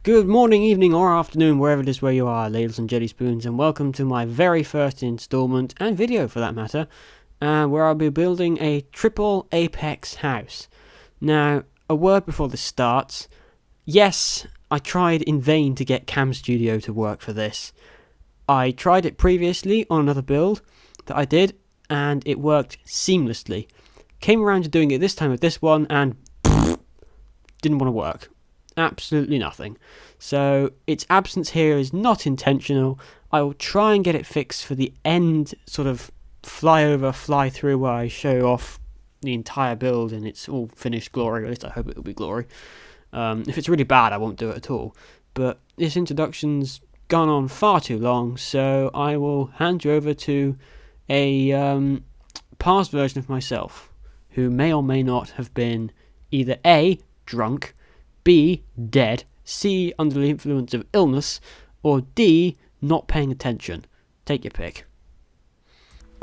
Good morning, evening or afternoon, wherever it is where you are, ladles and jelly spoons, and welcome to my very first installment, and video for that matter, where I'll be building a triple apex house. Now, a word before this starts. Yes, I tried in vain to get Cam Studio to work for this. I tried it previously on another build that I did, and it worked seamlessly. Came around to doing it this time with this one, and didn't want to work. Absolutely nothing. So its absence here is not intentional. I will try and get it fixed for the end sort of flyover, fly through where I show off the entire build and it's all finished glory. At least I hope it will be glory. If it's really bad, I won't do it at all. But this introduction's gone on far too long, so I will hand you over to a past version of myself who may or may not have been either A, drunk, B, dead, C, under the influence of illness, or D, not paying attention. Take your pick.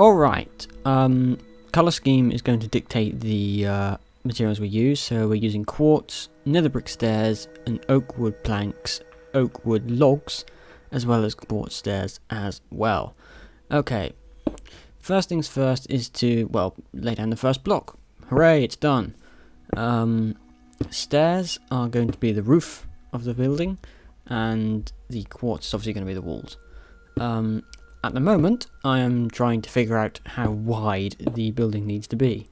Alright, colour scheme is going to dictate the materials we use, so we're using quartz, nether brick stairs, and oak wood planks, oak wood logs, as well as quartz stairs as well. Okay, first things first is to, well, lay down the first block. Hooray, it's done. Stairs are going to be the roof of the building, and the quartz is obviously going to be the walls. At the moment, I am trying to figure out how wide the building needs to be.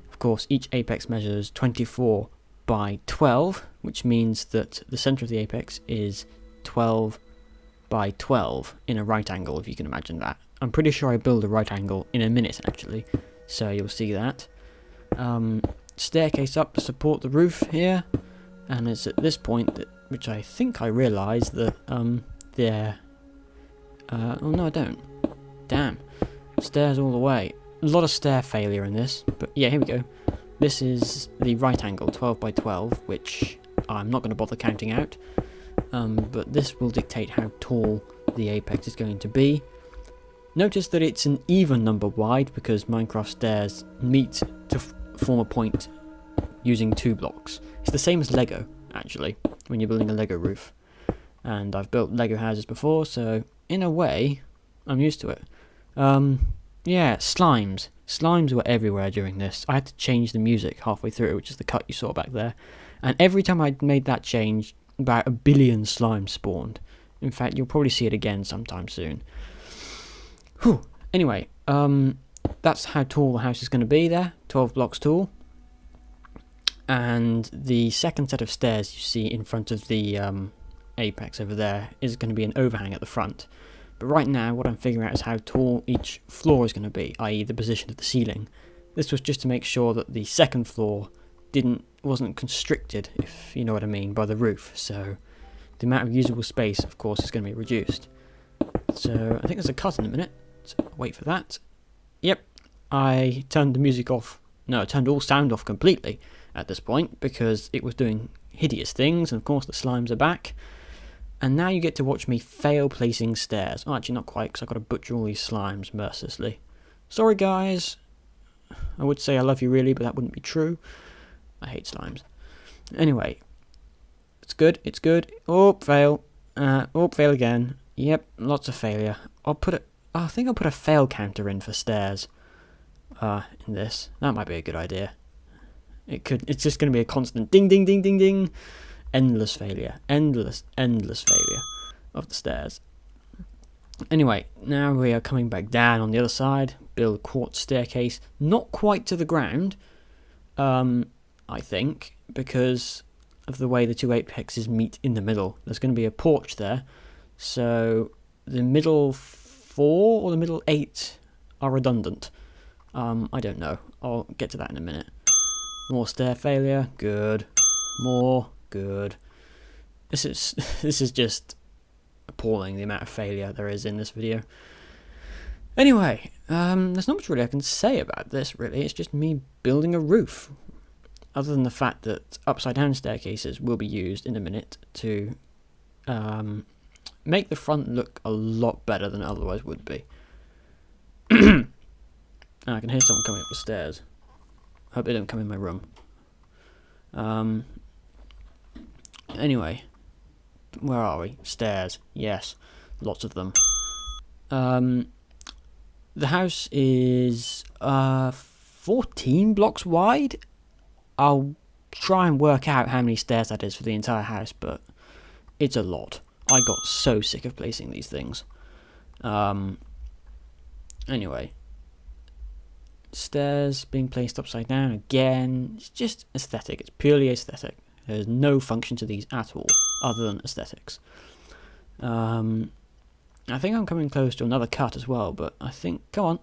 Of course, each apex measures 24 by 12, which means that the centre of the apex is 12 by 12 in a right angle, if you can imagine that. I'm pretty sure I build a right angle in a minute, actually, so you'll see that. Staircase up to support the roof here, and it's at this point that, which I think I realise that oh no I don't, damn, stairs all the way. A lot of stair failure in this, but yeah, here we go. This is the right angle 12 by 12, which I'm not going to bother counting out, but this will dictate how tall the apex is going to be. Notice that it's an even number wide because Minecraft stairs meet to form a point using 2 blocks. It's the same as Lego, actually, when you're building a Lego roof. And I've built Lego houses before, so in a way, I'm used to it. Yeah, slimes. Slimes were everywhere during this. I had to change the music halfway through, which is the cut you saw back there. And every time I made that change, about 1 billion slimes spawned. In fact, you'll probably see it again sometime soon. Whew. Anyway, that's how tall the house is going to be there, 12 blocks tall. And the second set of stairs you see in front of the apex over there is going to be an overhang at the front. But right now what I'm figuring out is how tall each floor is going to be, i.e. the position of the ceiling. This was just to make sure that the second floor wasn't constricted, if you know what I mean, by the roof. So the amount of usable space, of course, is going to be reduced. So I think there's a cut in a minute. So wait for that. Yep, I turned the music off. No, I turned all sound off completely at this point because it was doing hideous things, and of course the slimes are back. And now you get to watch me fail placing stairs. Oh, actually not quite, because I've got to butcher all these slimes mercilessly. Sorry guys. I would say I love you really, but that wouldn't be true. I hate slimes. Anyway, it's good, it's good. Oh, fail. Oh, fail again. Yep, lots of failure. I think I'll put a fail counter in for stairs. In this. That might be a good idea. It's just going to be a constant ding, ding, ding, ding, ding. Endless failure. Endless failure of the stairs. Anyway, now we are coming back down on the other side. Build a quartz staircase. Not quite to the ground, I think, because of the way the 2 apexes meet in the middle. There's going to be a porch there. So the middle 4 or the middle 8 are redundant. I don't know. I'll get to that in a minute. More stair failure. Good. More. Good. This is just appalling, the amount of failure there is in this video. Anyway, there's not much really I can say about this, really. It's just me building a roof. Other than the fact that upside down staircases will be used in a minute to make the front look a lot better than it otherwise would be. I can hear someone coming up the stairs. Hope they don't come in my room. Anyway, where are we? Stairs. Yes, lots of them. The house is 14 blocks wide. I'll try and work out how many stairs that is for the entire house, but it's a lot. I got so sick of placing these things. Anyway, stairs being placed upside down again. It's just aesthetic. It's purely aesthetic. There's no function to these at all, other than aesthetics. I think I'm coming close to another cut as well, but I think, come on,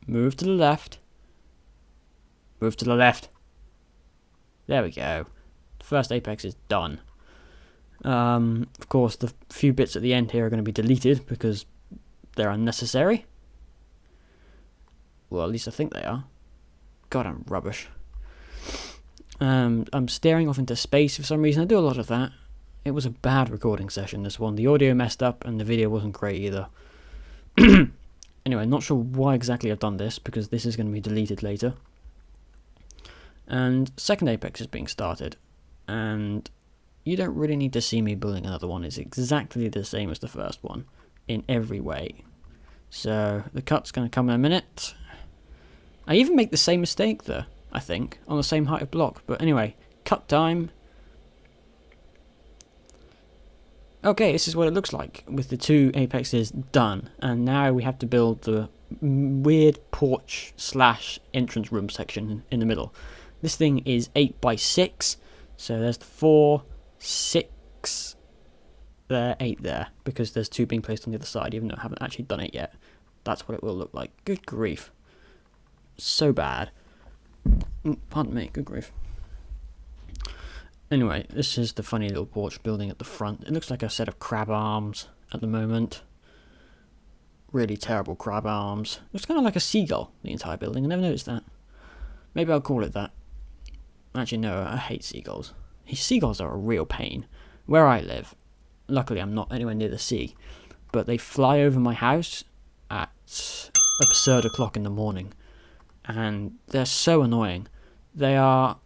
move to the left. Move to the left. There we go. The first apex is done. Of course, the few bits at the end here are going to be deleted because they're unnecessary. Well, at least I think they are. God, I'm rubbish. I'm staring off into space for some reason. I do a lot of that. It was a bad recording session, this one. The audio messed up and the video wasn't great either. Anyway, not sure why exactly I've done this, because this is going to be deleted later. And second apex is being started. And you don't really need to see me building another one. It's exactly the same as the first one in every way. So the cut's going to come in a minute. I even make the same mistake though, I think, on the same height of block. But anyway, cut time. Okay, this is what it looks like with the two apexes done. And now we have to build the weird porch / entrance room section in the middle. This thing is 8 by 6. So there's the 4, 6, there, 8 there. Because there's 2 being placed on the other side, even though I haven't actually done it yet. That's what it will look like. Good grief. So bad. Pardon me, good grief. Anyway, this is the funny little porch building at the front. It looks like a set of crab arms at the moment. Really terrible crab arms. Looks kind of like a seagull, the entire building. I never noticed that. Maybe I'll call it that. Actually, no, I hate seagulls. Seagulls are a real pain. Where I live, luckily I'm not anywhere near the sea, but they fly over my house at absurd o'clock in the morning. And they're so annoying. They are...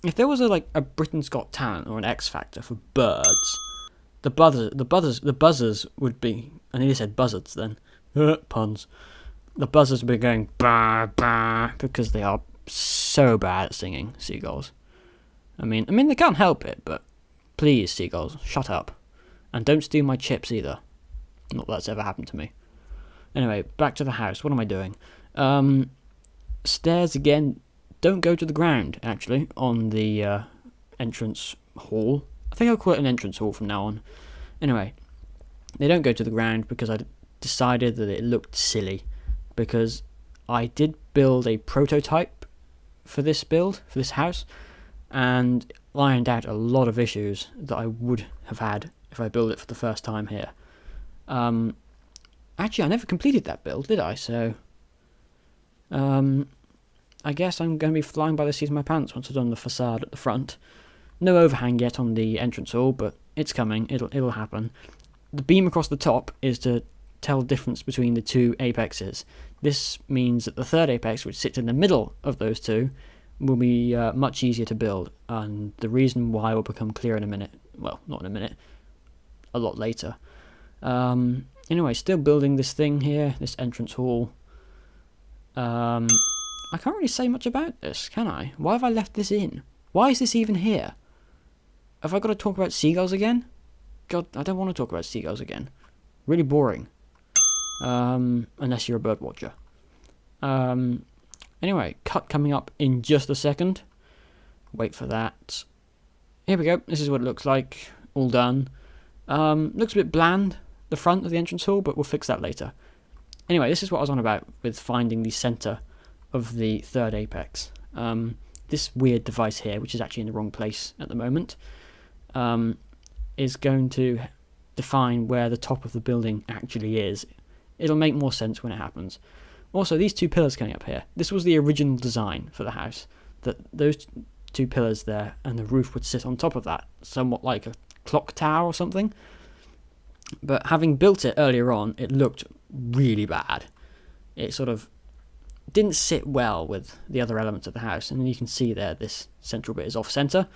If there was a Britain's Got Talent or an X Factor for birds, the buzzers would be... I nearly said buzzards then. Puns. The buzzers would be going bah bah because they are so bad at singing, seagulls. I mean they can't help it, but please, seagulls, shut up. And don't steal my chips either. Not that that's ever happened to me. Anyway, back to the house. What am I doing? Stairs again. Don't go to the ground, actually, on the entrance hall. I think I'll call it an entrance hall from now on. Anyway, they don't go to the ground because I decided that it looked silly. Because I did build a prototype for this build, for this house, and ironed out a lot of issues that I would have had if I built it for the first time here. Actually, I never completed that build, did I? So, I guess I'm going to be flying by the seat of my pants once I've done the facade at the front. No overhang yet on the entrance hall, but it's coming. It'll happen. The beam across the top is to tell the difference between the two apexes. This means that the third apex, which sits in the middle of those two, will be much easier to build. And the reason why will become clear in a minute. Well, not in a minute. A lot later. Anyway, still building this thing here, this entrance hall. I can't really say much about this, can I? Why have I left this in? Why is this even here? Have I got to talk about seagulls again? God, I don't want to talk about seagulls again. Really boring. Unless you're a bird watcher. Anyway, cut coming up in just a second. Wait for that. Here we go. This is what it looks like. All done. Looks a bit bland, the front of the entrance hall, but we'll fix that later. Anyway, this is what I was on about with finding the centre of the third apex. This weird device here, which is actually in the wrong place at the moment, is going to define where the top of the building actually is. It'll make more sense when it happens. Also, these two pillars coming up here. This was the original design for the house. That those two pillars there and the roof would sit on top of that, somewhat like a clock tower or something. But having built it earlier on, it looked really bad. It sort of didn't sit well with the other elements of the house, and you can see there this central bit is off center.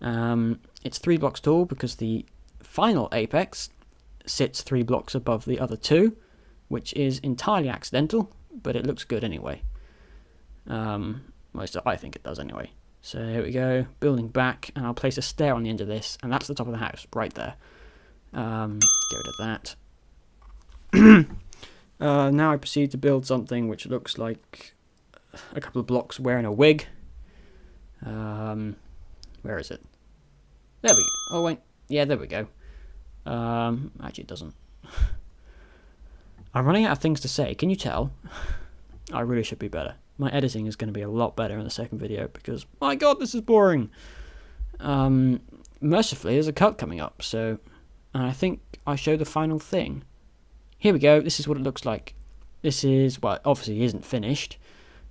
It's 3 blocks tall because the final apex sits 3 blocks above the other 2, which is entirely accidental, but it looks good anyway. Most I think it does anyway. So here we go, building back, and I'll place a stair on the end of this, and that's the top of the house, right there. Get rid of that. Now I proceed to build something which looks like a couple of blocks wearing a wig. Where is it? There we go. Oh wait, yeah, there we go. Actually it doesn't. I'm running out of things to say, can you tell? I really should be better. My editing is going to be a lot better in the second video because, my god, this is boring. Mercifully, there's a cut coming up, so I think I show the final thing. Here we go, this is what it looks like. This is, well, obviously it isn't finished.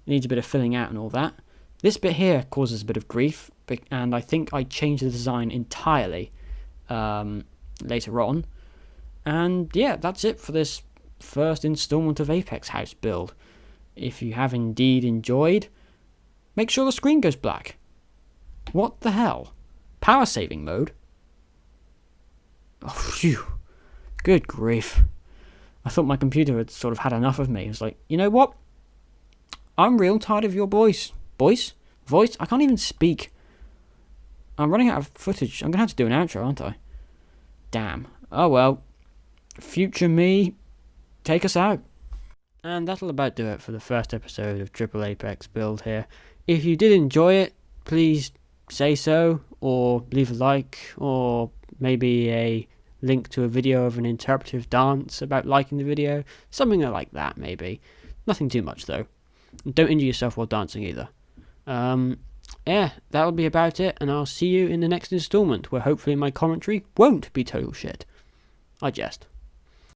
It needs a bit of filling out and all that. This bit here causes a bit of grief, and I think I changed the design entirely later on. And yeah, that's it for this first installment of Apex House build. If you have indeed enjoyed, make sure the screen goes black. What the hell? Power saving mode? Oh, phew. Good grief. I thought my computer had sort of had enough of me. It was like, you know what? I'm real tired of your voice. Voice? I can't even speak. I'm running out of footage. I'm going to have to do an outro, aren't I? Damn. Oh well. Future me, take us out. And that'll about do it for the first episode of Triple Apex build here. If you did enjoy it, please say so, or leave a like, or maybe a link to a video of an interpretive dance about liking the video. Something like that, maybe. Nothing too much, though. Don't injure yourself while dancing, either. Yeah, that'll be about it, and I'll see you in the next installment, where hopefully my commentary won't be total shit. I jest.